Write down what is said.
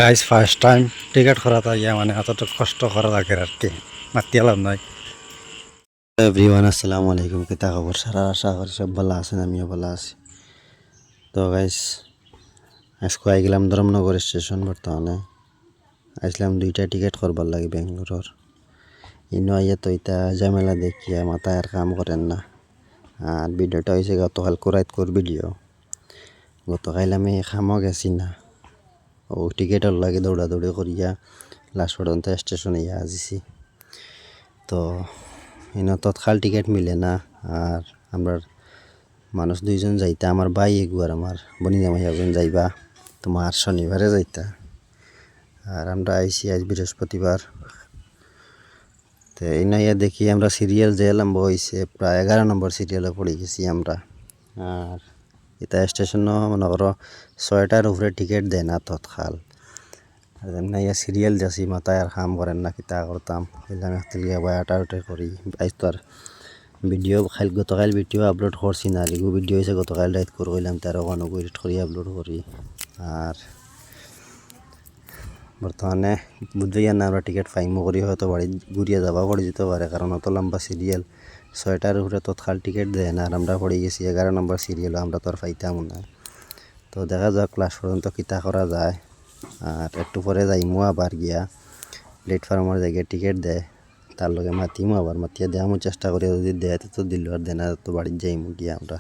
Guys first time ticket করা ইয়া মানে এতটা কষ্ট করা লাগে আর কি মাতি আলাম নাই। এভরিওয়ান আসসালামু আলাইকুম, কিতা খবর? সারা আশা করি সব ভালো আছেন, আমিও ভালো আছি। তো গাইস, আজকে আই গেলাম ধর্মনগর স্টেশন। বর্তমানে আসলাম দুইটা টিকিট করবার লাগে বেঙ্গলোর। ইনো আইয়া তো ইতা ঝামেলা দেখিয়া মাথায় আর কাম করেন না। আর ভিডিওটা হয়েছে গতকাল কোরাইতকোর ভিডিও। গতকাল আমি খামও গেছি না, ও টিকিটের লাগে দৌড়াদৌড়ি করিয়া লাস্ট পর্যন্ত স্টেশনে ইয়া আসিছি। তো ইনো তৎকাল টিকিট মিলে না। আর আমরা মানুষ দুইজন যাইতা, আমার ভাই এগুয়ার আমার বনি জামাই একজন যাইবা তোমার শনিবারে যাইতা। আর আমরা আইসি আজ বৃহস্পতিবার। তো এই নাইয়া দেখি আমরা সিরিয়াল যে লম্বা হয়েছে, প্রায় 11 নম্বর সিরিয়ালে পড়ে গেছি আমরা। আর এটা স্টেশনও মনে করো 6টার উপরে টিকিট দেয় না তৎকাল। আর নাইয়া সিরিয়াল যাচ্ছি, মাথায় আর কাম করেন না, কিতা করতাম বললাম একটু আটাউটে করি। আজ তো আর ভিডিও গতকাল ভিডিও আপলোড করছি না, রিগু ভিডিও হয়েছে গতকাল রাইত করে কইলাম তার ওখানে এডিট করি আপলোড করি। আর বর্তমানে বুঝতে না আমরা টিকিট ফাইমো করি হয়তো বাড়ি ঘুরিয়ে যাওয়া পড়ে যেতে পারে, কারণ অত লম্বা সিরিয়াল 6টার উপরে তৎকাল টিকিট দেয় না। আর আমরা পড়ে গেছি 11 নম্বর সিরিয়াল, আমরা তো আর পাইতাম না। তো দেখা যাক ক্লাস পর্যন্ত কিতা করা যায়। আর একটু পরে যাইমু আবার গিয়া প্ল্যাটফর্মের জায়গায় টিকিট দেয়, তার লগে মাতিমু, আবার মাতিয়ে দেওয়ামু চেষ্টা করি, যদি দেয় তো দিল, আর দেনা তো বাড়ির যাইমু গিয়া আমরা।